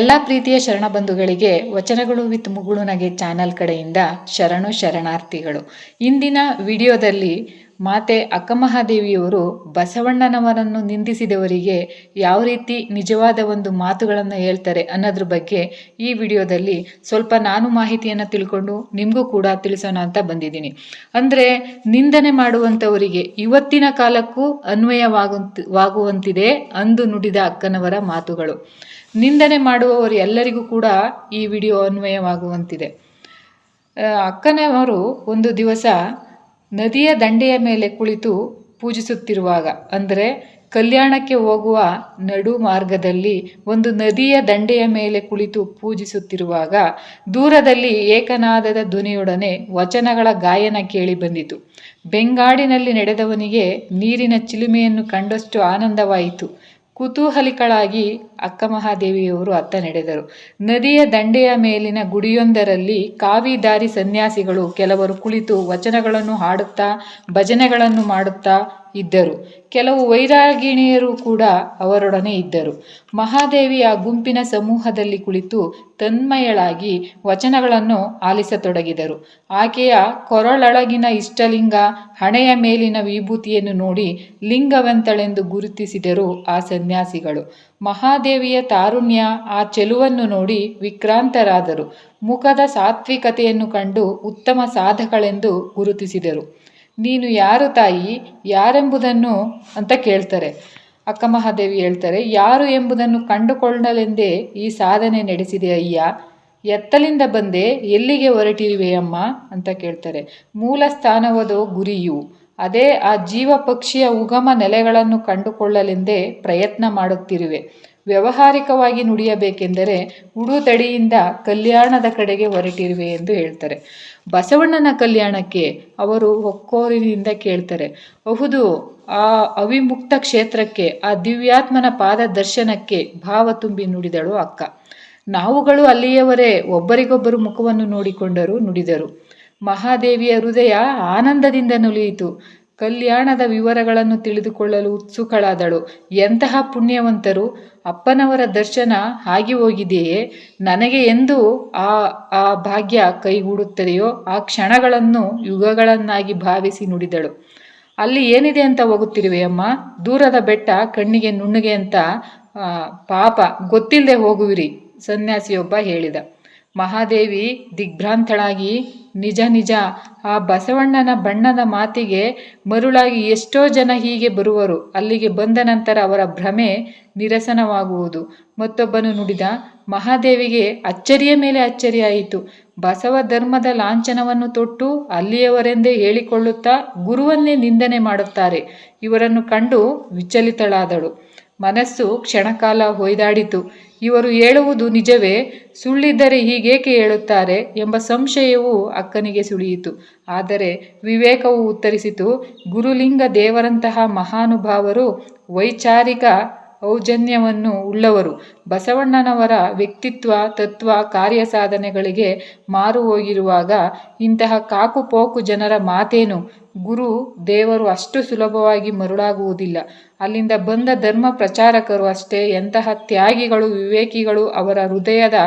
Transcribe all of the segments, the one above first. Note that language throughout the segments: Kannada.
ಎಲ್ಲ ಪ್ರೀತಿಯ ಶರಣಬಂಧುಗಳಿಗೆ ವಚನಗಳು ವಿತ್ ಮುಗುಳುನಗೆ ಚಾನಲ್ ಕಡೆಯಿಂದ ಶರಣಾರ್ಥಿಗಳು. ಇಂದಿನ ವಿಡಿಯೋದಲ್ಲಿ ಮಾತೆ ಅಕ್ಕಮಹಾದೇವಿಯವರು ಬಸವಣ್ಣನವರನ್ನು ನಿಂದಿಸಿದವರಿಗೆ ಯಾವ ರೀತಿ ನಿಜವಾದ ಒಂದು ಮಾತುಗಳನ್ನು ಹೇಳ್ತಾರೆ ಅನ್ನೋದ್ರ ಬಗ್ಗೆ ಈ ವಿಡಿಯೋದಲ್ಲಿ ಸ್ವಲ್ಪ ನಾನು ಮಾಹಿತಿಯನ್ನು ತಿಳ್ಕೊಂಡು ನಿಮಗೂ ಕೂಡ ತಿಳಿಸೋಣ ಅಂತ ಬಂದಿದ್ದೀನಿ. ಅಂದರೆ ನಿಂದನೆ ಮಾಡುವಂಥವರಿಗೆ ಇವತ್ತಿನ ಕಾಲಕ್ಕೂ ಅನ್ವಯವಾಗುವಂತಿದೆ ಅಂದು ನುಡಿದ ಅಕ್ಕನವರ ಮಾತುಗಳು. ನಿಂದನೆ ಮಾಡುವವರು ಎಲ್ಲರಿಗೂ ಕೂಡ ಈ ವಿಡಿಯೋ ಅನ್ವಯವಾಗುವಂತಿದೆ. ಅಕ್ಕನವರು ಒಂದು ದಿವಸ ನದಿಯ ದಂಡೆಯ ಮೇಲೆ ಕುಳಿತು ಪೂಜಿಸುತ್ತಿರುವಾಗ, ಅಂದರೆ ಕಲ್ಯಾಣಕ್ಕೆ ಹೋಗುವ ನಡು ಮಾರ್ಗದಲ್ಲಿ ಒಂದು ನದಿಯ ದಂಡೆಯ ಮೇಲೆ ಕುಳಿತು ಪೂಜಿಸುತ್ತಿರುವಾಗ ದೂರದಲ್ಲಿ ಏಕನಾದದ ಧ್ವನಿಯೊಡನೆ ವಚನಗಳ ಗಾಯನ ಕೇಳಿ ಬಂದಿತು. ಬೆಂಗಾಡಿನಲ್ಲಿ ನಡೆದವನಿಗೆ ನೀರಿನ ಚಿಲುಮೆಯನ್ನು ಕಂಡಷ್ಟು ಆನಂದವಾಯಿತು. ಕುತೂಹಲಿಗಳಾಗಿ ಅಕ್ಕಮಹಾದೇವಿಯವರು ಅತ್ತ ನಡೆದರು. ನದಿಯ ದಂಡೆಯ ಮೇಲಿನ ಗುಡಿಯೊಂದರಲ್ಲಿ ಕಾವಿದಾರಿ ಸನ್ಯಾಸಿಗಳು ಕೆಲವರು ಕುಳಿತು ವಚನಗಳನ್ನು ಹಾಡುತ್ತಾ ಭಜನೆಗಳನ್ನು ಮಾಡುತ್ತಾ ಇದ್ದರು. ಕೆಲವು ವೈರಾಗಿಣಿಯರು ಕೂಡ ಅವರೊಡನೆ ಇದ್ದರು. ಮಹಾದೇವಿ ಆ ಗುಂಪಿನ ಸಮೂಹದಲ್ಲಿ ಕುಳಿತು ತನ್ಮಯಳಾಗಿ ವಚನಗಳನ್ನು ಆಲಿಸತೊಡಗಿದರು. ಆಕೆಯ ಕೊರಳೊಳಗಿನ ಇಷ್ಟಲಿಂಗ, ಹಣೆಯ ಮೇಲಿನ ವಿಭೂತಿಯನ್ನು ನೋಡಿ ಲಿಂಗವಂತಳೆಂದು ಗುರುತಿಸಿದರು ಆ ಸನ್ಯಾಸಿಗಳು. ಮಹಾದೇವಿಯ ತಾರುಣ್ಯ, ಆ ಚೆಲುವನ್ನು ನೋಡಿ ವಿಕ್ರಾಂತರಾದರು. ಮುಖದ ಸಾತ್ವಿಕತೆಯನ್ನು ಕಂಡು ಉತ್ತಮ ಸಾಧಕಳೆಂದು ಗುರುತಿಸಿದರು. ನೀನು ಯಾರು ತಾಯಿ, ಯಾರೆಂಬುದನ್ನು ಅಂತ ಕೇಳ್ತಾರೆ. ಅಕ್ಕಮಹಾದೇವಿ ಹೇಳ್ತಾರೆ, ಯಾರು ಎಂಬುದನ್ನು ಕಂಡುಕೊಳ್ಳಲೆಂದೇ ಈ ಸಾಧನೆ ನಡೆಸಿದೆ ಅಯ್ಯ. ಎತ್ತಲಿಂದ ಬಂದೆ, ಎಲ್ಲಿಗೆ ಹೊರಟಿರುವೆಯಮ್ಮ ಅಂತ ಕೇಳ್ತಾರೆ. ಮೂಲ ಸ್ಥಾನವದೋ ಗುರಿಯು, ಅದೇ ಆ ಜೀವ ಪಕ್ಷಿಯ ಉಗಮ ನೆಲೆಗಳನ್ನು ಕಂಡುಕೊಳ್ಳಲೆಂದೇ ಪ್ರಯತ್ನ ಮಾಡುತ್ತಿರುವೆ. ವ್ಯಾವಹಾರಿಕವಾಗಿ ನುಡಿಯಬೇಕೆಂದರೆ ಉಡುತಡಿಯಿಂದ ಕಲ್ಯಾಣದ ಕಡೆಗೆ ಹೊರಟಿರುವೆ ಎಂದು ಹೇಳ್ತಾರೆ. ಬಸವಣ್ಣನ ಕಲ್ಯಾಣಕ್ಕೆ ಅವರು ಒಕ್ಕೋರಿನಿಂದ ಕೇಳ್ತಾರೆ. ಹೌದು, ಆ ಅವಿಮುಕ್ತ ಕ್ಷೇತ್ರಕ್ಕೆ, ಆ ದಿವ್ಯಾತ್ಮನ ಪಾದ ದರ್ಶನಕ್ಕೆ ಭಾವ ತುಂಬಿ ನುಡಿದಳು ಅಕ್ಕ. ನಾವುಗಳು ಅಲ್ಲಿಯವರೇ ಒಬ್ಬರಿಗೊಬ್ಬರು ಮುಖವನ್ನು ನೋಡಿಕೊಂಡರು, ನುಡಿದರು. ಮಹಾದೇವಿಯ ಹೃದಯ ಆನಂದದಿಂದ ನುಲಿಯಿತು. ಕಲ್ಯಾಣದ ವಿವರಗಳನ್ನು ತಿಳಿದುಕೊಳ್ಳಲು ಉತ್ಸುಕಳಾದಳು. ಎಂತಹ ಪುಣ್ಯವಂತರು! ಅಪ್ಪನವರ ದರ್ಶನ ಆಗಿ ಹೋಗಿದೆಯೇ? ನನಗೆ ಎಂದು ಆ ಭಾಗ್ಯ ಕೈಗೂಡುತ್ತದೆಯೋ ಆ ಕ್ಷಣಗಳನ್ನು ಯುಗಗಳನ್ನಾಗಿ ಭಾವಿಸಿ ನುಡಿದಳು. ಅಲ್ಲಿ ಏನಿದೆ ಅಂತ ಹೋಗುತ್ತಿರುವೆಯಮ್ಮ? ದೂರದ ಬೆಟ್ಟ ಕಣ್ಣಿಗೆ ನುಣ್ಣಗೆ ಅಂತ ಪಾಪ ಗೊತ್ತಿಲ್ಲದೆ ಹೋಗುವಿರಿ, ಸನ್ಯಾಸಿಯೊಬ್ಬ ಹೇಳಿದ. ಮಹಾದೇವಿ ದಿಗ್ಭ್ರಾಂತಳಾಗಿ, ನಿಜ, ಆ ಬಸವಣ್ಣನ ಬಣ್ಣದ ಮಾತಿಗೆ ಮರುಳಾಗಿ ಎಷ್ಟೋ ಜನ ಹೀಗೆ ಬರುವರು. ಅಲ್ಲಿಗೆ ಬಂದ ನಂತರ ಅವರ ಭ್ರಮೆ ನಿರಸನವಾಗುವುದು. ಮತ್ತೊಬ್ಬನು ನುಡಿದ. ಮಹಾದೇವಿಗೆ ಅಚ್ಚರಿಯ ಮೇಲೆ ಅಚ್ಚರಿಯಾಯಿತು. ಬಸವ ಧರ್ಮದ ಲಾಂಛನವನ್ನು ತೊಟ್ಟು ಅಲ್ಲಿಯವರೆಂದೇ ಹೇಳಿಕೊಳ್ಳುತ್ತಾ ಗುರುವನ್ನೇ ನಿಂದನೆ ಮಾಡುತ್ತಾರೆ. ಇವರನ್ನು ಕಂಡು ವಿಚಲಿತಳಾದಳು. ಮನಸ್ಸು ಕ್ಷಣಕಾಲ ಹೊಯ್ದಾಡಿತು. ಇವರು ಹೇಳುವುದು ನಿಜವೇ? ಸುಳ್ಳಿದ್ದರೆ ಹೀಗೇಕೆ ಹೇಳುತ್ತಾರೆ ಎಂಬ ಸಂಶಯವು ಅಕ್ಕನಿಗೆ ಸುಳಿಯಿತು. ಆದರೆ ವಿವೇಕವು ಉತ್ತರಿಸಿತು, ಗುರುಲಿಂಗ ದೇವರಂತಹ ಮಹಾನುಭಾವರು ವೈಚಾರಿಕ ಔಜನ್ಯವನ್ನು ಉಳ್ಳವರು. ಬಸವಣ್ಣನವರ ವ್ಯಕ್ತಿತ್ವ, ತತ್ವ, ಕಾರ್ಯ ಸಾಧನೆಗಳಿಗೆ ಮಾರು ಹೋಗಿರುವಾಗ ಇಂತಹ ಕಾಕುಪೋಕು ಜನರ ಮಾತೇನು? ಗುರು ದೇವರು ಅಷ್ಟು ಸುಲಭವಾಗಿ ಮರುಳಾಗುವುದಿಲ್ಲ. ಅಲ್ಲಿಂದ ಬಂದ ಧರ್ಮ ಪ್ರಚಾರಕರು ಅಷ್ಟೇ. ಎಂತಹ ತ್ಯಾಗಿಗಳು, ವಿವೇಕಿಗಳು! ಅವರ ಹೃದಯದ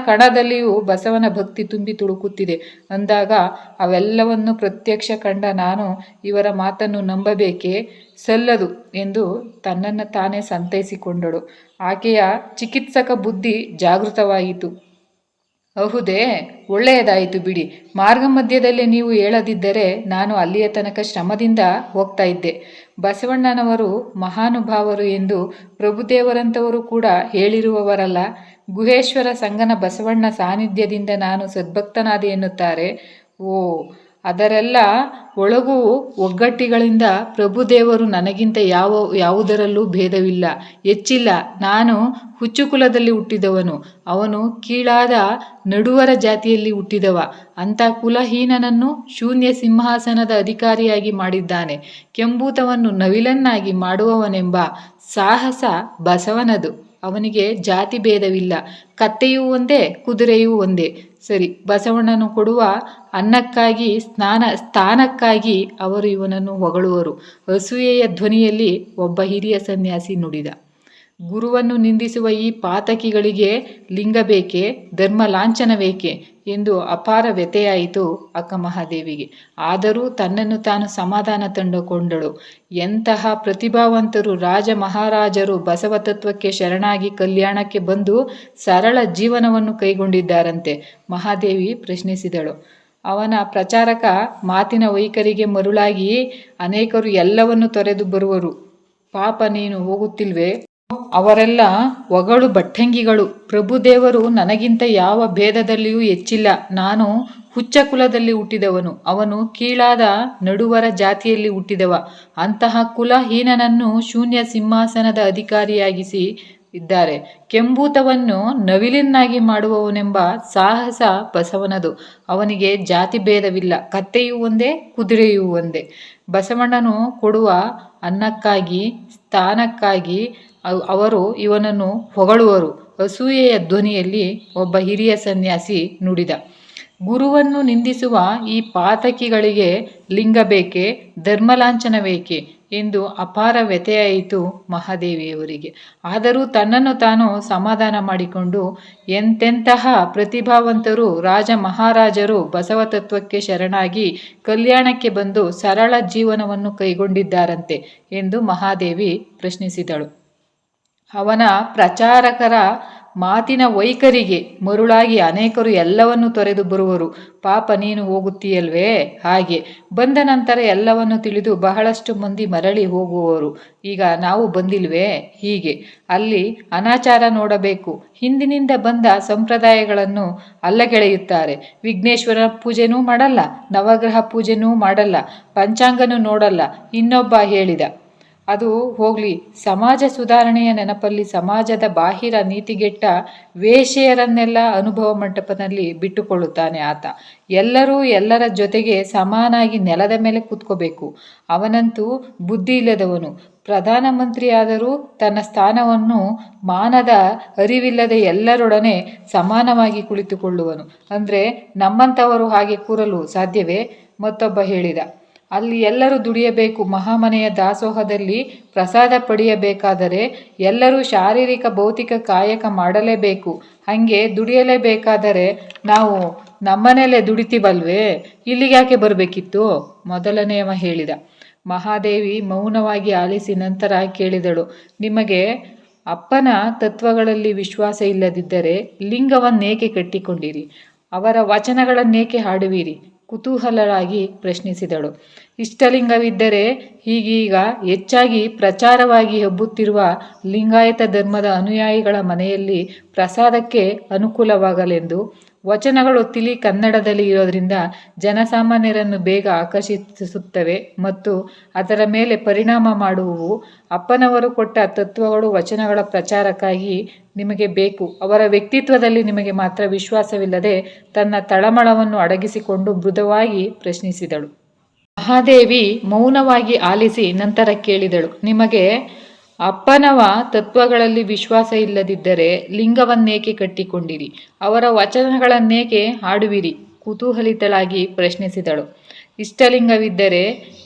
ಕಣದಲ್ಲಿಯೂ ಬಸವನ ಭಕ್ತಿ ತುಂಬಿ ತುಳುಕುತ್ತಿದೆ ಅಂದಾಗ ಅವೆಲ್ಲವನ್ನು ಪ್ರತ್ಯಕ್ಷ ಕಂಡ ನಾನು ಇವರ ಮಾತನ್ನು ನಂಬಬೇಕೇ? ಸಲ್ಲದು ಎಂದು ತನ್ನನ್ನು ತಾನೇ ಸಂತೈಸಿಕೊಂಡಳು. ಆಕೆಯ ಚಿಕಿತ್ಸಕ ಬುದ್ಧಿ ಜಾಗೃತವಾಯಿತು. ಹೌದೇ, ಒಳ್ಳೆಯದಾಯಿತು ಬಿಡಿ. ಮಾರ್ಗ ಮಧ್ಯದಲ್ಲೇ ನೀವು ಹೇಳದಿದ್ದರೆ ನಾನು ಅಲ್ಲಿಯ ತನಕ ಶ್ರಮದಿಂದ ಹೋಗ್ತಾ ಇದ್ದೆ. ಬಸವಣ್ಣನವರು ಮಹಾನುಭಾವರು ಎಂದು ಪ್ರಭುದೇವರಂಥವರು ಕೂಡ ಹೇಳಿರುವವರಲ್ಲ. ಗುಹೇಶ್ವರ ಸಂಗನ ಬಸವಣ್ಣ ಸಾನ್ನಿಧ್ಯದಿಂದ ನಾನು ಸದ್ಭಕ್ತನಾದೆ ಎನ್ನುತ್ತಾರೆ. ಓ, ಅದರೆಲ್ಲ ಒಳಗೂ ಒಗ್ಗಟ್ಟಿಗಳಿಂದ ಪ್ರಭುದೇವರು ನನಗಿಂತ ಯಾವುದರಲ್ಲೂ ಭೇದವಿಲ್ಲ, ಹೆಚ್ಚಿಲ್ಲ. ನಾನು ಹುಚ್ಚುಕುಲದಲ್ಲಿ ಹುಟ್ಟಿದವನು, ಅವನು ಕೀಳಾದ ನಡುವರ ಜಾತಿಯಲ್ಲಿ ಹುಟ್ಟಿದವ. ಅಂಥ ಕುಲಹೀನನನ್ನು ಶೂನ್ಯ ಸಿಂಹಾಸನದ ಅಧಿಕಾರಿಯಾಗಿ ಮಾಡಿದ್ದಾನೆ. ಕೆಂಬೂತವನ್ನು ನವಿಲನ್ನಾಗಿ ಮಾಡುವವನೆಂಬ ಸಾಹಸ ಬಸವನದು. ಅವನಿಗೆ ಜಾತಿ ಭೇದವಿಲ್ಲ. ಕತ್ತೆಯೂ ಒಂದೇ, ಕುದುರೆಯೂ ಒಂದೇ. ಸರಿ, ಬಸವಣ್ಣನು ಕೊಡುವ ಅನ್ನಕ್ಕಾಗಿ, ಸ್ಥಾನಕ್ಕಾಗಿ ಅವರು ಇವನನ್ನು ಹೊಗಳುವರು. ಅಸೂಯೆಯ ಧ್ವನಿಯಲ್ಲಿ ಒಬ್ಬ ಹಿರಿಯ ಸನ್ಯಾಸಿ ನುಡಿದ. ಗುರುವನ್ನು ನಿಂದಿಸುವ ಈ ಪಾತಕಿಗಳಿಗೆ ಲಿಂಗ ಬೇಕೆ, ಧರ್ಮ ಲಾಂಛನವೇಕೆ ಎಂದು ಅಪಾರ ವ್ಯಥೆಯಾಯಿತು ಅಕ್ಕಮಹಾದೇವಿಗೆ. ಆದರೂ ತನ್ನನ್ನು ತಾನು ಸಮಾಧಾನ ತಂದುಕೊಂಡಳು. ಎಂತಹ ಪ್ರತಿಭಾವಂತರು ರಾಜ ಮಹಾರಾಜರು ಬಸವ ತತ್ವಕ್ಕೆ ಶರಣಾಗಿ ಕಲ್ಯಾಣಕ್ಕೆ ಬಂದು ಸರಳ ಜೀವನವನ್ನು ಕೈಗೊಂಡಿದ್ದಾರಂತೆ. ಮಹಾದೇವಿ ಪ್ರಶ್ನಿಸಿದಳು. ಅವನ ಪ್ರಚಾರಕ ಮಾತಿನ ವೈಖರಿಗೆ ಮರುಳಾಗಿ, ಅನೇಕರು ಎಲ್ಲವನ್ನು ತೊರೆದು ಬರುವರು, ಪಾಪ ನೀನು ಹೋಗುತ್ತಿಲ್ವೇ? ಅವರೆಲ್ಲ ಒಗಳು ಬಟ್ಟಂಗಿಗಳು. ಪ್ರಭುದೇವರು ನನಗಿಂತ ಯಾವ ಭೇದದಲ್ಲಿಯೂ ಹೆಚ್ಚಿಲ್ಲ. ನಾನು ಹುಚ್ಚ ಕುಲದಲ್ಲಿ ಹುಟ್ಟಿದವನು, ಅವನು ಕೀಳಾದ ನಡುವರ ಜಾತಿಯಲ್ಲಿ ಹುಟ್ಟಿದವ. ಅಂತಹ ಕುಲಹೀನನನ್ನು ಶೂನ್ಯ ಸಿಂಹಾಸನದ ಅಧಿಕಾರಿಯಾಗಿಸಿ ಇದ್ದಾರೆ. ಕೆಂಬೂತವನ್ನು ನವಿಲಿನಾಗಿ ಮಾಡುವವನೆಂಬ ಸಾಹಸ ಬಸವನದು. ಅವನಿಗೆ ಜಾತಿ ಭೇದವಿಲ್ಲ. ಕತ್ತೆಯೂ ಒಂದೇ, ಕುದುರೆಯೂ ಒಂದೇ. ಬಸವಣ್ಣನು ಕೊಡುವ ಅನ್ನಕ್ಕಾಗಿ, ಸ್ಥಾನಕ್ಕಾಗಿ ಅವರು ಇವನನ್ನು ಹೊಗಳುವರು. ಅಸೂಯೆಯ ಧ್ವನಿಯಲ್ಲಿ ಒಬ್ಬ ಹಿರಿಯ ಸನ್ಯಾಸಿ ನುಡಿದ. ಗುರುವನ್ನು ನಿಂದಿಸುವ ಈ ಪಾತಕಿಗಳಿಗೆ ಲಿಂಗ ಬೇಕೆ, ಧರ್ಮಲಾಂಛನವೇಕೆ ಎಂದು ಅಪಾರ ವ್ಯಥೆಯಾಯಿತು ಮಹಾದೇವಿಯವರಿಗೆ. ಆದರೂ ತನ್ನನ್ನು ತಾನು ಸಮಾಧಾನ ಮಾಡಿಕೊಂಡು, ಎಂತೆಂತಹ ಪ್ರತಿಭಾವಂತರು ರಾಜ ಮಹಾರಾಜರು ಬಸವ ತತ್ವಕ್ಕೆ ಶರಣಾಗಿ ಕಲ್ಯಾಣಕ್ಕೆ ಬಂದು ಸರಳ ಜೀವನವನ್ನು ಕೈಗೊಂಡಿದ್ದಾರಂತೆ ಎಂದು ಮಹಾದೇವಿ ಪ್ರಶ್ನಿಸಿದಳು. ಅವನ ಪ್ರಚಾರಕರ ಮಾತಿನ ವೈಖರಿಗೆ ಮರುಳಾಗಿ, ಅನೇಕರು ಎಲ್ಲವನ್ನು ತೊರೆದು ಬರುವರು, ಪಾಪ ನೀನು ಹೋಗುತ್ತೀಯಲ್ವೇ? ಹಾಗೆ ಬಂದ ನಂತರ ಎಲ್ಲವನ್ನು ತಿಳಿದು ಬಹಳಷ್ಟು ಮಂದಿ ಮರಳಿ ಹೋಗುವವರು. ಈಗ ನಾವು ಬಂದಿಲ್ವೇ? ಹೀಗೆ ಅಲ್ಲಿ ಅನಾಚಾರ ನೋಡಬೇಕು. ಹಿಂದಿನಿಂದ ಬಂದ ಸಂಪ್ರದಾಯಗಳನ್ನು ಅಲ್ಲಗೆಳೆಯುತ್ತಾರೆ. ವಿಘ್ನೇಶ್ವರ ಪೂಜೆನೂ ಮಾಡಲ್ಲ, ನವಗ್ರಹ ಪೂಜೆನೂ ಮಾಡಲ್ಲ, ಪಂಚಾಂಗನೂ ನೋಡಲ್ಲ. ಇನ್ನೊಬ್ಬ ಹೇಳಿದ, ಅದು ಹೋಗ್ಲಿ, ಸಮಾಜ ಸುಧಾರಣೆಯ ನೆನಪಲ್ಲಿ ಸಮಾಜದ ಬಾಹಿರ ನೀತಿಗೆಟ್ಟ ವೇಶ್ಯೆಯರನ್ನೆಲ್ಲ ಅನುಭವ ಮಂಟಪದಲ್ಲಿ ಬಿಟ್ಟುಕೊಳ್ಳುತ್ತಾನೆ ಆತ. ಎಲ್ಲರೂ ಎಲ್ಲರ ಜೊತೆಗೆ ಸಮಾನಾಗಿ ನೆಲದ ಮೇಲೆ ಕೂತ್ಕೋಬೇಕು. ಅವನಂತೂ ಬುದ್ಧಿ ಇಲ್ಲದವನು. ಪ್ರಧಾನಮಂತ್ರಿಯಾದರೂ ತನ್ನ ಸ್ಥಾನವನ್ನು ಮಾನದ ಅರಿವಿಲ್ಲದೆ ಎಲ್ಲರೊಡನೆ ಸಮಾನವಾಗಿ ಕುಳಿತುಕೊಳ್ಳುವನು. ಅಂದರೆ ನಮ್ಮಂಥವರು ಹಾಗೆ ಕೂರಲು ಸಾಧ್ಯವೇ? ಮತ್ತೊಬ್ಬ ಹೇಳಿದ, ಅಲ್ಲಿ ಎಲ್ಲರೂ ದುಡಿಯಬೇಕು. ಮಹಾಮನೆಯ ದಾಸೋಹದಲ್ಲಿ ಪ್ರಸಾದ ಪಡೆಯಬೇಕಾದರೆ ಎಲ್ಲರೂ ಶಾರೀರಿಕ ಭೌತಿಕ ಕಾಯಕ ಮಾಡಲೇಬೇಕು. ಹಾಗೆ ದುಡಿಯಲೇಬೇಕಾದರೆ ನಾವು ನಮ್ಮನೆಯಲ್ಲೇ ದುಡಿತೀವಲ್ವೇ? ಇಲ್ಲಿಗೆ ಯಾಕೆ ಬರಬೇಕಿತ್ತು? ಮೊದಲನೆಯವ ಹೇಳಿದ. ಮಹಾದೇವಿ ಮೌನವಾಗಿ ಆಲಿಸಿ ನಂತರ ಕೇಳಿದಳು, ನಿಮಗೆ ಅಪ್ಪನ ತತ್ವಗಳಲ್ಲಿ ವಿಶ್ವಾಸ ಇಲ್ಲದಿದ್ದರೆ ಲಿಂಗವನ್ನೇಕೆ ಕಟ್ಟಿಕೊಂಡಿರಿ? ಅವರ ವಚನಗಳನ್ನೇಕೆ ಹಾಡುವಿರಿ? ಕುತೂಹಲರಾಗಿ ಪ್ರಶ್ನಿಸಿದಳು. ಇಷ್ಟಲಿಂಗವಿದ್ದರೆ ಈಗೀಗ ಹೆಚ್ಚಾಗಿ ಪ್ರಚಾರವಾಗಿ ಹಬ್ಬುತ್ತಿರುವ ಲಿಂಗಾಯತ ಧರ್ಮದ ಅನುಯಾಯಿಗಳ ಮನೆಯಲ್ಲಿ ಪ್ರಸಾದಕ್ಕೆ ಅನುಕೂಲವಾಗಲೆಂದು. ವಚನಗಳು ತಿಳಿ ಕನ್ನಡದಲ್ಲಿ ಇರೋದ್ರಿಂದ ಜನಸಾಮಾನ್ಯರನ್ನು ಬೇಗ ಆಕರ್ಷಿಸುತ್ತವೆ ಮತ್ತು ಅದರ ಮೇಲೆ ಪರಿಣಾಮ ಮಾಡುವವು. ಅಪ್ಪನವರು ಕೊಟ್ಟ ತತ್ವಗಳು ವಚನಗಳ ಪ್ರಚಾರಕ್ಕಾಗಿ ನಿಮಗೆ ಬೇಕು. ಅವರ ವ್ಯಕ್ತಿತ್ವದಲ್ಲಿ ನಿಮಗೆ ಮಾತ್ರ ವಿಶ್ವಾಸವಿಲ್ಲದೆ ತನ್ನ ತಳಮಳವನ್ನು ಅಡಗಿಸಿಕೊಂಡು ಮೃದುವಾಗಿ ಪ್ರಶ್ನಿಸಿದಳು. ಮಹಾದೇವಿ ಮೌನವಾಗಿ ಆಲಿಸಿ ನಂತರ ಕೇಳಿದಳು, ನಿಮಗೆ ಅಪ್ಪನವ ತತ್ವಗಳಲ್ಲಿ ವಿಶ್ವಾಸ ಇಲ್ಲದಿದ್ದರೆ ಲಿಂಗವನ್ನೇಕೆ ಕಟ್ಟಿಕೊಂಡಿರಿ? ಅವರ ವಚನಗಳನ್ನೇಕೆ ಹಾಡುವಿರಿ? ಕುತೂಹಲಿತಳಾಗಿ ಪ್ರಶ್ನಿಸಿದಳು. ಇಷ್ಟಲಿಂಗವಿದ್ದರೆ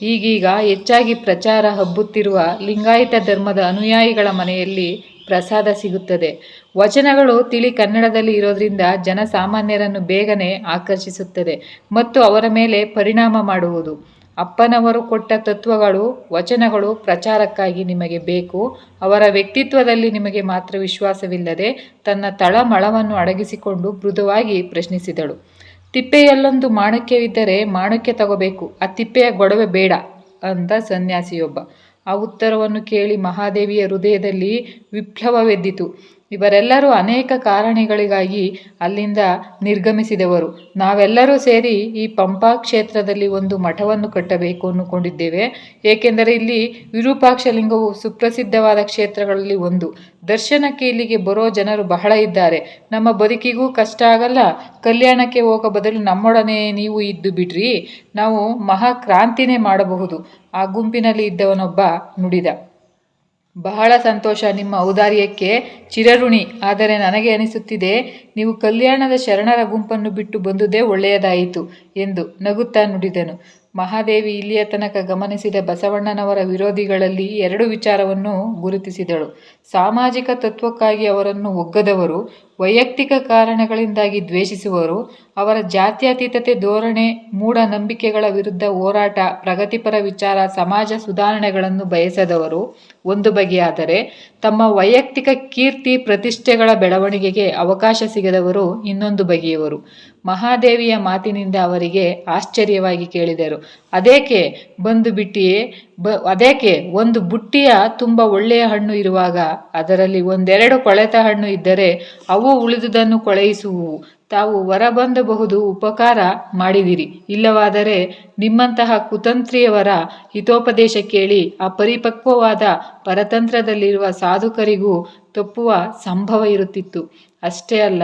ಈಗೀಗ ಹೆಚ್ಚಾಗಿ ಪ್ರಚಾರ ಹಬ್ಬುತ್ತಿರುವ ಲಿಂಗಾಯತ ಧರ್ಮದ ಅನುಯಾಯಿಗಳ ಮನೆಯಲ್ಲಿ ಪ್ರಸಾದ ಸಿಗುತ್ತದೆ. ವಚನಗಳು ತಿಳಿ ಕನ್ನಡದಲ್ಲಿ ಇರೋದ್ರಿಂದ ಜನಸಾಮಾನ್ಯರನ್ನು ಬೇಗನೆ ಆಕರ್ಷಿಸುತ್ತದೆ ಮತ್ತು ಅವರ ಮೇಲೆ ಪರಿಣಾಮ ಮಾಡುವುದು. ಅಪ್ಪನವರು ಕೊಟ್ಟ ತತ್ವಗಳು ವಚನಗಳು ಪ್ರಚಾರಕ್ಕಾಗಿ ನಿಮಗೆ ಬೇಕು. ಅವರ ವ್ಯಕ್ತಿತ್ವದಲ್ಲಿ ನಿಮಗೆ ಮಾತ್ರ ವಿಶ್ವಾಸವಿಲ್ಲದೆ ತನ್ನ ತಳಮಳವನ್ನು ಅಡಗಿಸಿಕೊಂಡು ಮೃದುವಾಗಿ ಪ್ರಶ್ನಿಸಿದಳು. ತಿಪ್ಪೆಯಲ್ಲೊಂದು ಮಾಣಿಕ್ಯವಿದ್ದರೆ ಮಾಣಿಕ್ಯ ತಗೋಬೇಕು, ಆ ತಿಪ್ಪೆಯ ಗೊಡವೆ ಬೇಡ ಅಂದ ಸನ್ಯಾಸಿಯೊಬ್ಬ. ಆ ಉತ್ತರವನ್ನು ಕೇಳಿ ಮಹಾದೇವಿಯ ಹೃದಯದಲ್ಲಿ ವಿಪ್ಲವವೆದ್ದಿತು. ಇವರೆಲ್ಲರೂ ಅನೇಕ ಕಾರಣಗಳಿಗಾಗಿ ಅಲ್ಲಿಂದ ನಿರ್ಗಮಿಸಿದವರು. ನಾವೆಲ್ಲರೂ ಸೇರಿ ಈ ಪಂಪಾ ಕ್ಷೇತ್ರದಲ್ಲಿ ಒಂದು ಮಠವನ್ನು ಕಟ್ಟಬೇಕು ಅಂದುಕೊಂಡಿದ್ದೇವೆ. ಏಕೆಂದರೆ ಇಲ್ಲಿ ವಿರೂಪಾಕ್ಷ ಲಿಂಗವು ಸುಪ್ರಸಿದ್ಧವಾದ ಕ್ಷೇತ್ರಗಳಲ್ಲಿ ಒಂದು. ದರ್ಶನಕ್ಕೆ ಇಲ್ಲಿಗೆ ಬರೋ ಜನರು ಬಹಳ ಇದ್ದಾರೆ. ನಮ್ಮ ಬದುಕಿಗೂ ಕಷ್ಟ ಆಗಲ್ಲ. ಕಲ್ಯಾಣಕ್ಕೆ ಹೋಗೋ ಬದಲು ನಮ್ಮೊಡನೆ ನೀವು ಇದ್ದು ಬಿಡ್ರಿ, ನಾವು ಮಹಾಕ್ರಾಂತಿನೇ ಮಾಡಬಹುದು. ಆ ಗುಂಪಿನಲ್ಲಿ ಇದ್ದವನೊಬ್ಬ ನುಡಿದ. ಬಹಳ ಸಂತೋಷ, ನಿಮ್ಮ ಔದಾರ್ಯಕ್ಕೆ ಚಿರಋಣಿ. ಆದರೆ ನನಗೆ ಅನಿಸುತ್ತಿದೆ ನೀವು ಕಲ್ಯಾಣದ ಶರಣರ ಗುಂಪನ್ನು ಬಿಟ್ಟು ಬಂದುದೇ ಒಳ್ಳೆಯದಾಯಿತು ಎಂದು ನಗುತ್ತಾ ನುಡಿದನು. ಮಹಾದೇವಿ ಇಲ್ಲಿಯ ತನಕ ಗಮನಿಸಿದ ಬಸವಣ್ಣನವರ ವಿರೋಧಿಗಳಲ್ಲಿ 2 ವಿಚಾರವನ್ನು ಗುರುತಿಸಿದಳು. ಸಾಮಾಜಿಕ ತತ್ವಕ್ಕಾಗಿ ಅವರನ್ನು ಒಗ್ಗದವರು, ವೈಯಕ್ತಿಕ ಕಾರಣಗಳಿಂದಾಗಿ ದ್ವೇಷಿಸುವವರು, ಅವರ ಜಾತ್ಯತೀತತೆ ಧೋರಣೆ, ಮೂಢನಂಬಿಕೆಗಳ ವಿರುದ್ಧ ಹೋರಾಟ, ಪ್ರಗತಿಪರ ವಿಚಾರ, ಸಮಾಜ ಸುಧಾರಣೆಗಳನ್ನು ಬಯಸದವರು ಒಂದು ಬಗೆಯಾದರೆ, ತಮ್ಮ ವೈಯಕ್ತಿಕ ಕೀರ್ತಿ ಪ್ರತಿಷ್ಠೆಗಳ ಬೆಳವಣಿಗೆಗೆ ಅವಕಾಶ ಸಿಗದವರು ಇನ್ನೊಂದು ಬಗೆಯವರು. ಮಹಾದೇವಿಯ ಮಾತಿನಿಂದ ಅವರಿಗೆ ಆಶ್ಚರ್ಯವಾಗಿ ಕೇಳಿದರು, ಅದೇಕೆ ಬಂದು ಬಿಟ್ಟಿಯೇ? ಅದೇಕೆ ಒಂದು ಬುಟ್ಟಿಯ ತುಂಬ ಒಳ್ಳೆಯ ಹಣ್ಣು ಇರುವಾಗ ಅದರಲ್ಲಿ 1-2 ಕೊಳೆತ ಹಣ್ಣು ಇದ್ದರೆ ಅವು ಉಳಿದುದನ್ನು ಕೊಳೆಯಿಸುವು. ತಾವು ಹೊರಬಂದಬಹುದು ಉಪಕಾರ ಮಾಡಿದಿರಿ. ಇಲ್ಲವಾದರೆ ನಿಮ್ಮಂತಹ ಕುತಂತ್ರಿಯವರ ಹಿತೋಪದೇಶ ಕೇಳಿ ಅಪರಿಪಕ್ವವಾದ ಪರತಂತ್ರದಲ್ಲಿರುವ ಸಾಧುಕರಿಗೂ ತಪ್ಪುವ ಸಂಭವ ಇರುತ್ತಿತ್ತು. ಅಷ್ಟೇ ಅಲ್ಲ,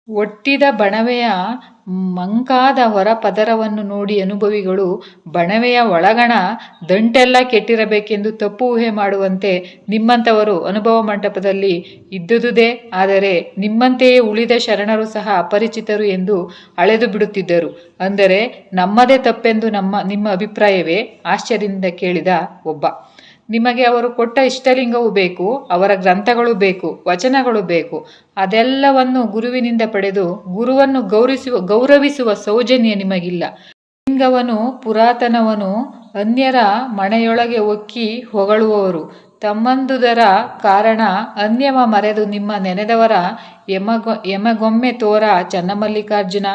ಒಟ್ಟಿದ ಬಣವೆಯ ಮಂಕಾದ ಹೊರ ಪದರವನ್ನು ನೋಡಿ ಅನುಭವಿಗಳು ಬಣವೆಯ ಒಳಗಣ ದಂಟೆಲ್ಲ ಕೆಟ್ಟಿರಬೇಕೆಂದು ತಪ್ಪು ಊಹೆ ಮಾಡುವಂತೆ ನಿಮ್ಮಂಥವರು ಅನುಭವ ಮಂಟಪದಲ್ಲಿ ಇದ್ದುದೇ. ಆದರೆ ನಿಮ್ಮಂತೆಯೇ ಉಳಿದ ಶರಣರು ಸಹ ಅಪರಿಚಿತರು ಎಂದು ಅಳೆದು ಬಿಡುತ್ತಿದ್ದರು. ಅಂದರೆ ನಮ್ಮದೇ ತಪ್ಪೆಂದು ನಿಮ್ಮ ಅಭಿಪ್ರಾಯವೇ? ಆಶ್ಚರ್ಯದಿಂದ ಕೇಳಿದ ಒಬ್ಬ. ನಿಮಗೆ ಅವರು ಕೊಟ್ಟ ಇಷ್ಟಲಿಂಗವೂ ಬೇಕು, ಅವರ ಗ್ರಂಥಗಳು ಬೇಕು, ವಚನಗಳು ಬೇಕು. ಅದೆಲ್ಲವನ್ನು ಗುರುವಿನಿಂದ ಪಡೆದು ಗುರುವನ್ನು ಗೌರವಿಸುವ ಸೌಜನ್ಯ ನಿಮಗಿಲ್ಲ. ಲಿಂಗವನು ಪುರಾತನವನು ಅನ್ಯರ ಮನೆಯೊಳಗೆ ಒಕ್ಕಿ ಹೊಗಳುವವರು. ತಮ್ಮಂದುದರ ಕಾರಣ ಅನ್ಯವ ಮರೆದು ನಿಮ್ಮ ನೆನೆದವರ ಎಮಗೊಮ್ಮೆ ತೋರ ಚನ್ನಮಲ್ಲಿಕಾರ್ಜುನ.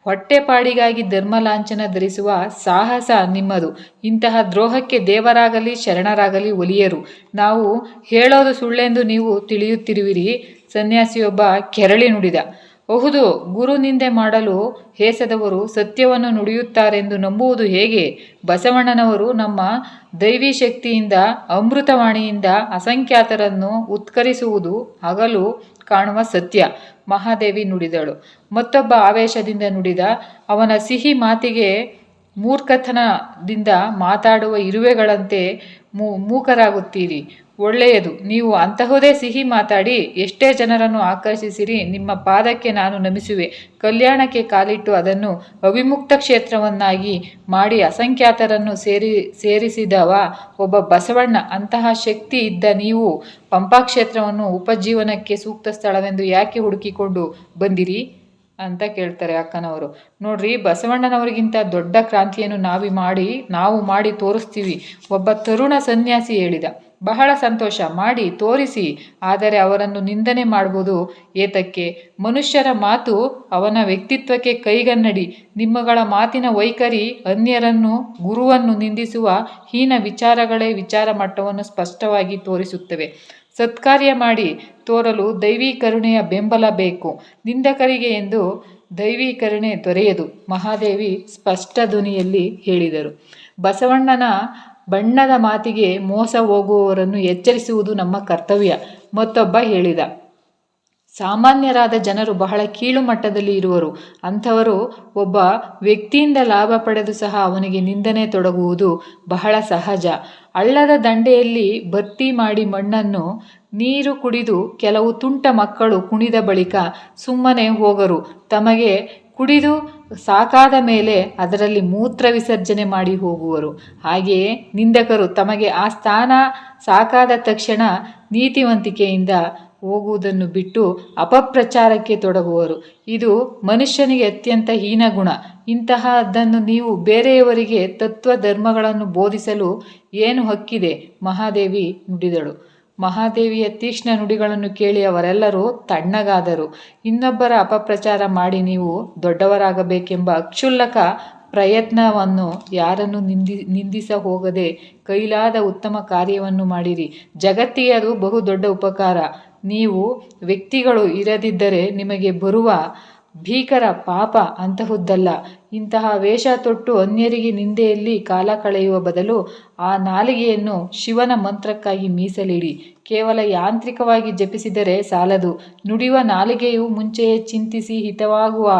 ಹೊಟ್ಟೆಪಾಡಿಗಾಗಿ ಧರ್ಮಲಾಂಛನ ಧರಿಸುವ ಸಾಹಸ ನಿಮ್ಮದು. ಇಂತಹ ದ್ರೋಹಕ್ಕೆ ದೇವರಾಗಲಿ ಶರಣರಾಗಲಿ ಒಲಿಯರು. ನಾವು ಹೇಳೋದು ಸುಳ್ಳೆಂದು ನೀವು ತಿಳಿಯುತ್ತಿರುವಿರಿ, ಸನ್ಯಾಸಿಯೊಬ್ಬ ಕೆರಳಿ ನುಡಿದ. ಹೌದು, ಗುರು ನಿಂದೆ ಮಾಡಲು ಹೇಸದವರು ಸತ್ಯವನ್ನು ನುಡಿಯುತ್ತಾರೆಂದು ನಂಬುವುದು ಹೇಗೆ? ಬಸವಣ್ಣನವರು ನಮ್ಮ ದೈವಿ ಶಕ್ತಿಯಿಂದ, ಅಮೃತವಾಣಿಯಿಂದ ಅಸಂಖ್ಯಾತರನ್ನು ಉತ್ಕರಿಸುವುದು ಹಗಲು ಕಾಣುವ ಸತ್ಯ. ಮಹಾದೇವಿ ನುಡಿದಳು. ಮತ್ತೊಬ್ಬ ಆವೇಶದಿಂದ ನುಡಿದ, ಅವನ ಸಿಹಿ ಮಾತಿಗೆ ಮೂರ್ಖತನದಿಂದ ಮಾತಾಡುವ ಇರುವೆಗಳಂತೆ ಮೂಕರಾಗುತ್ತೀರಿ. ಒಳ್ಳೆಯದು, ನೀವು ಅಂತಹುದೇ ಸಿಹಿ ಮಾತಾಡಿ ಎಷ್ಟೇ ಜನರನ್ನು ಆಕರ್ಷಿಸಿರಿ. ನಿಮ್ಮ ಪಾದಕ್ಕೆ ನಾನು ನಮಿಸುವೆ. ಕಲ್ಯಾಣಕ್ಕೆ ಕಾಲಿಟ್ಟು ಅದನ್ನು ಅವಿಮುಕ್ತ ಕ್ಷೇತ್ರವನ್ನಾಗಿ ಮಾಡಿ ಅಸಂಖ್ಯಾತರನ್ನು ಸೇರಿಸಿದವ ಒಬ್ಬ ಬಸವಣ್ಣ. ಅಂತಹ ಶಕ್ತಿ ಇದ್ದ ನೀವು ಪಂಪಾಕ್ಷೇತ್ರವನ್ನು ಉಪಜೀವನಕ್ಕೆ ಸೂಕ್ತ ಸ್ಥಳವೆಂದು ಯಾಕೆ ಹುಡುಕಿಕೊಂಡು ಬಂದಿರಿ ಅಂತ ಕೇಳ್ತಾರೆ ಅಕ್ಕನವರು. ನೋಡ್ರಿ, ಬಸವಣ್ಣನವರಿಗಿಂತ ದೊಡ್ಡ ಕ್ರಾಂತಿಯನ್ನು ನಾವು ಮಾಡಿ ತೋರಿಸ್ತೀವಿ, ಒಬ್ಬ ತರುಣ ಸನ್ಯಾಸಿ ಹೇಳಿದ. ಬಹಳ ಸಂತೋಷ, ಮಾಡಿ ತೋರಿಸಿ. ಆದರೆ ಅವರನ್ನು ನಿಂದನೆ ಮಾಡುವುದು ಏತಕ್ಕೆ? ಮನುಷ್ಯರ ಮಾತು ಅವನ ವ್ಯಕ್ತಿತ್ವಕ್ಕೆ ಕೈಗನ್ನಡಿ. ನಿಮ್ಮಗಳ ಮಾತಿನ ವೈಖರಿ ಅನ್ಯರನ್ನು, ಗುರುವನ್ನು ನಿಂದಿಸುವ ಹೀನ ವಿಚಾರಗಳೇ ವಿಚಾರ ಮಟ್ಟವನ್ನು ಸ್ಪಷ್ಟವಾಗಿ ತೋರಿಸುತ್ತವೆ. ಸತ್ಕಾರ್ಯ ಮಾಡಿ ತೋರಲು ದೈವೀ ಕರುಣೆಯ ಬೆಂಬಲ ಬೇಕು. ನಿಂದಕರಿಗೆ ಎಂದು ದೈವೀ ಕರುಣೆ ದೊರೆಯದು. ಮಹಾದೇವಿ ಸ್ಪಷ್ಟ ಧ್ವನಿಯಲ್ಲಿ ಹೇಳಿದರು. ಬಸವಣ್ಣನ ಬಣ್ಣದ ಮಾತಿಗೆ ಮೋಸ ಹೋಗುವವರನ್ನು ಎಚ್ಚರಿಸುವುದು ನಮ್ಮ ಕರ್ತವ್ಯ. ಮತ್ತೊಬ್ಬ ಹೇಳಿದ, ಸಾಮಾನ್ಯರಾದ ಜನರು ಬಹಳ ಕೀಳು ಮಟ್ಟದಲ್ಲಿ ಇರುವರು. ಅಂಥವರು ಒಬ್ಬ ವ್ಯಕ್ತಿಯಿಂದ ಲಾಭ ಪಡೆದು ಸಹ ಅವನಿಗೆ ನಿಂದನೆ ತೊಡಗುವುದು ಬಹಳ ಸಹಜ. ಹಳ್ಳದ ದಂಡೆಯಲ್ಲಿ ಭರ್ತಿ ಮಾಡಿ ಮಣ್ಣನ್ನು ನೀರು ಕುಡಿದು ಕೆಲವು ತುಂಟ ಮಕ್ಕಳು ಕುಣಿದ ಬಳಿಕ ಸುಮ್ಮನೆ ಹೋಗರು. ತಮಗೆ ಕುಡಿದು ಸಾಕಾದ ಮೇಲೆ ಅದರಲ್ಲಿ ಮೂತ್ರ ವಿಸರ್ಜನೆ ಮಾಡಿ ಹೋಗುವರು. ಹಾಗೆಯೇ ನಿಂದಕರು ತಮಗೆ ಆ ಸ್ಥಾನ ಸಾಕಾದ ತಕ್ಷಣ ನೀತಿವಂತಿಕೆಯಿಂದ ಹೋಗುವುದನ್ನು ಬಿಟ್ಟು ಅಪಪ್ರಚಾರಕ್ಕೆ ತೊಡಗುವರು. ಇದು ಮನುಷ್ಯನಿಗೆ ಅತ್ಯಂತ ಹೀನ ಗುಣ. ಇಂತಹದ್ದನ್ನು ನೀವು ಬೇರೆಯವರಿಗೆ ತತ್ವ ಧರ್ಮಗಳನ್ನು ಬೋಧಿಸಲು ಏನು ಹಕ್ಕಿದೆ? ಮಹಾದೇವಿ ನುಡಿದಳು. ಮಹಾದೇವಿಯ ತೀಕ್ಷ್ಣ ನುಡಿಗಳನ್ನು ಕೇಳಿ ಅವರೆಲ್ಲರೂ ತಣ್ಣಗಾದರು. ಇನ್ನೊಬ್ಬರ ಅಪಪ್ರಚಾರ ಮಾಡಿ ನೀವು ದೊಡ್ಡವರಾಗಬೇಕೆಂಬ ಕ್ಷುಲ್ಲಕ ಪ್ರಯತ್ನವನ್ನು ಯಾರನ್ನು ನಿಂದಿಸ ಹೋಗದೆ ಕೈಲಾದ ಉತ್ತಮ ಕಾರ್ಯವನ್ನು ಮಾಡಿರಿ. ಜಗತ್ತಿಗೆ ಅದು ಬಹುದೊಡ್ಡ ಉಪಕಾರ. ನೀವು ವ್ಯಕ್ತಿಗಳು ಇರದಿದ್ದರೆ ನಿಮಗೆ ಬರುವ ಭೀಕರ ಪಾಪ ಅಂತಹುದ್ದಲ್ಲ. ಇಂತಹ ವೇಷ ತೊಟ್ಟು ಅನ್ಯರಿಗೆ ನಿಂದೆಯಲ್ಲಿ ಕಾಲ ಕಳೆಯುವ ಬದಲು ಆ ನಾಲಿಗೆಯನ್ನು ಶಿವನ ಮಂತ್ರಕ್ಕಾಗಿ ಮೀಸಲಿಡಿ. ಕೇವಲ ಯಾಂತ್ರಿಕವಾಗಿ ಜಪಿಸಿದರೆ ಸಾಲದು. ನುಡಿಯುವ ನಾಲಿಗೆಯು ಮುಂಚೆಯೇ ಚಿಂತಿಸಿ ಹಿತವಾಗುವ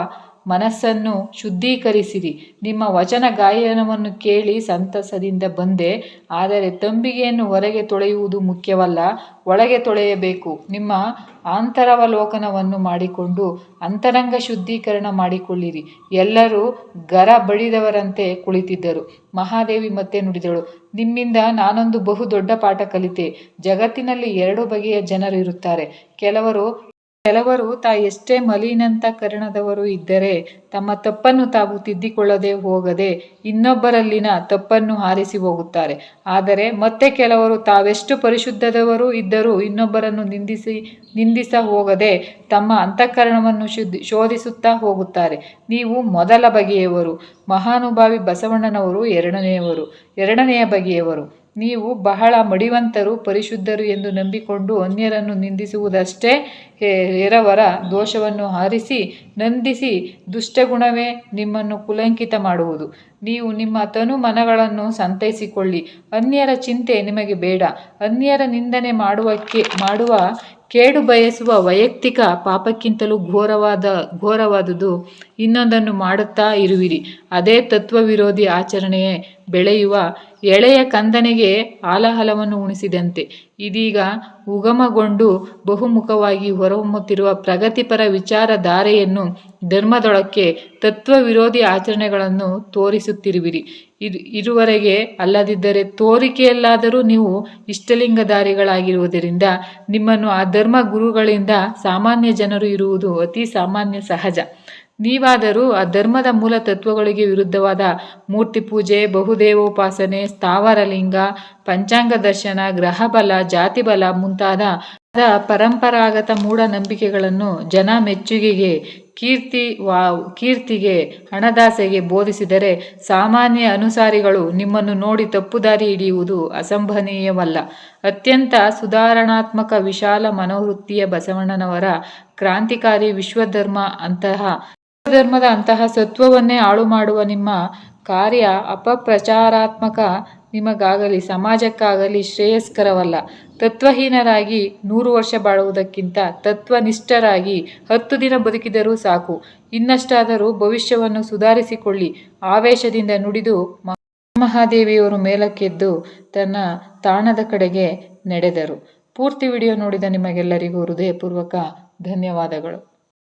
ಮನಸ್ಸನ್ನು ಶುದ್ಧೀಕರಿಸಿರಿ. ನಿಮ್ಮ ವಚನ ಗಾಯನವನ್ನು ಕೇಳಿ ಸಂತಸದಿಂದ ಬಂದೆ. ಆದರೆ ತಂಬಿಗೆಯನ್ನು ಹೊರಗೆ ತೊಳೆಯುವುದು ಮುಖ್ಯವಲ್ಲ, ಒಳಗೆ ತೊಳೆಯಬೇಕು. ನಿಮ್ಮ ಆಂತರಾವಲೋಕನವನ್ನು ಮಾಡಿಕೊಂಡು ಅಂತರಂಗ ಶುದ್ಧೀಕರಣ ಮಾಡಿಕೊಳ್ಳಿರಿ. ಎಲ್ಲರೂ ಗರ ಬಡಿದವರಂತೆ ಕುಳಿತಿದ್ದರು. ಮಹಾದೇವಿ ಮತ್ತೆ ನುಡಿದಳು, ನಿಮ್ಮಿಂದ ನಾನೊಂದು ಬಹು ದೊಡ್ಡ ಪಾಠ ಕಲಿತೆ. ಜಗತ್ತಿನಲ್ಲಿ 2 ಬಗೆಯ ಜನರು ಇರುತ್ತಾರೆ. ಕೆಲವರು ತಾ ಎಷ್ಟೇ ಮಲಿನಂತಕರಣದವರು ಇದ್ದರೆ ತಮ್ಮ ತಪ್ಪನ್ನು ತಾವು ತಿದ್ದಿಕೊಳ್ಳದೆ ಹೋಗದೆ ಇನ್ನೊಬ್ಬರಲ್ಲಿನ ತಪ್ಪನ್ನು ಹಾರಿಸಿ ಹೋಗುತ್ತಾರೆ. ಆದರೆ ಮತ್ತೆ ಕೆಲವರು ತಾವೆಷ್ಟು ಪರಿಶುದ್ಧದವರು ಇದ್ದರೂ ಇನ್ನೊಬ್ಬರನ್ನು ನಿಂದಿಸ ಹೋಗದೆ ತಮ್ಮ ಅಂತಃಕರಣವನ್ನು ಶೋಧಿಸುತ್ತಾ ಹೋಗುತ್ತಾರೆ. ನೀವು ಮೊದಲ ಬಗೆಯವರು. ಮಹಾನುಭಾವಿ ಬಸವಣ್ಣನವರು ಎರಡನೆಯ ಬಗೆಯವರು. ನೀವು ಬಹಳ ಮಡಿವಂತರು, ಪರಿಶುದ್ಧರು ಎಂದು ನಂಬಿಕೊಂಡು ಅನ್ಯರನ್ನು ನಿಂದಿಸುವುದಷ್ಟೇ ಎರವರ ದೋಷವನ್ನು ಆರಿಸಿ ನಂದಿಸಿ ದುಷ್ಟಗುಣವೇ ನಿಮ್ಮನ್ನು ಕುಲಂಕಿತ ಮಾಡುವುದು. ನೀವು ನಿಮ್ಮ ತನು ಮನಗಳನ್ನು ಸಂತೈಸಿಕೊಳ್ಳಿ. ಅನ್ಯರ ಚಿಂತೆ ನಿಮಗೆ ಬೇಡ. ಅನ್ಯರ ನಿಂದನೆ ಮಾಡುವ ಕೇಡು ಬಯಸುವ ವೈಯಕ್ತಿಕ ಪಾಪಕ್ಕಿಂತಲೂ ಘೋರವಾದುದು ಇನ್ನೊಂದನ್ನು ಮಾಡುತ್ತಾ ಇರುವಿರಿ. ಅದೇ ತತ್ವವಿರೋಧಿ ಆಚರಣೆಯೇ ಬೆಳೆಯುವ ಎಳೆಯ ಕಂದನಿಗೆ ಹಾಲಹಲವನ್ನು ಉಣಿಸಿದಂತೆ. ಇದೀಗ ಉಗಮಗೊಂಡು ಬಹುಮುಖವಾಗಿ ಹೊರಹೊಮ್ಮುತ್ತಿರುವ ಪ್ರಗತಿಪರ ವಿಚಾರಧಾರೆಯನ್ನು ಧರ್ಮದೊಳಕ್ಕೆ ತತ್ವ ವಿರೋಧಿ ಆಚರಣೆಗಳನ್ನು ತೋರಿಸುತ್ತಿರುವಿರಿ. ಇರುವರೆಗೆ ಅಲ್ಲದಿದ್ದರೆ ತೋರಿಕೆಯಲ್ಲಾದರೂ ನೀವು ಇಷ್ಟಲಿಂಗಧಾರಿಗಳಾಗಿರುವುದರಿಂದ ನಿಮ್ಮನ್ನು ಆ ಧರ್ಮ ಗುರುಗಳಿಂದ ಸಾಮಾನ್ಯ ಜನರು ಇರುವುದು ಅತಿ ಸಾಮಾನ್ಯ ಸಹಜ. ನೀವಾದರೂ ಆ ಧರ್ಮದ ಮೂಲ ತತ್ವಗಳಿಗೆ ವಿರುದ್ಧವಾದ ಮೂರ್ತಿ ಪೂಜೆ, ಬಹುದೇವೋಪಾಸನೆ, ಸ್ಥಾವರಲಿಂಗ, ಪಂಚಾಂಗ ದರ್ಶನ, ಗ್ರಹಬಲ, ಜಾತಿಬಲ ಮುಂತಾದ ಪರಂಪರಾಗತ ಮೂಢನಂಬಿಕೆಗಳನ್ನು ಜನ ಮೆಚ್ಚುಗೆಗೆ, ಕೀರ್ತಿಗೆ, ಹಣದಾಸೆಗೆ ಬೋಧಿಸಿದರೆ ಸಾಮಾನ್ಯ ಅನುಸಾರಿಗಳು ನಿಮ್ಮನ್ನು ನೋಡಿ ತಪ್ಪುದಾರಿ ಹಿಡಿಯುವುದು ಅಸಂಭವನೀಯವಲ್ಲ. ಅತ್ಯಂತ ಸುಧಾರಣಾತ್ಮಕ ವಿಶಾಲ ಮನೋವೃತ್ತಿಯ ಬಸವಣ್ಣನವರ ಕ್ರಾಂತಿಕಾರಿ ವಿಶ್ವಧರ್ಮದ ಅಂತಹ ಸತ್ವವನ್ನೇ ಹಾಳು ಮಾಡುವ ನಿಮ್ಮ ಕಾರ್ಯ ಅಪಪ್ರಚಾರಾತ್ಮಕ, ನಿಮಗಾಗಲಿ ಸಮಾಜಕ್ಕಾಗಲಿ ಶ್ರೇಯಸ್ಕರವಲ್ಲ. ತತ್ವಹೀನರಾಗಿ 100 ವರ್ಷ ಬಾಳುವುದಕ್ಕಿಂತ ತತ್ವನಿಷ್ಠರಾಗಿ 10 ದಿನ ಬದುಕಿದರೂ ಸಾಕು. ಇನ್ನಷ್ಟಾದರೂ ಭವಿಷ್ಯವನ್ನು ಸುಧಾರಿಸಿಕೊಳ್ಳಿ. ಆವೇಶದಿಂದ ನುಡಿದು ಮಹಾದೇವಿಯವರು ಮೇಲಕ್ಕೆದ್ದು ತನ್ನ ತಾಣದ ಕಡೆಗೆ ನಡೆದರು. ಪೂರ್ತಿ ವಿಡಿಯೋ ನೋಡಿದ ನಿಮಗೆಲ್ಲರಿಗೂ ಹೃದಯಪೂರ್ವಕ ಧನ್ಯವಾದಗಳು.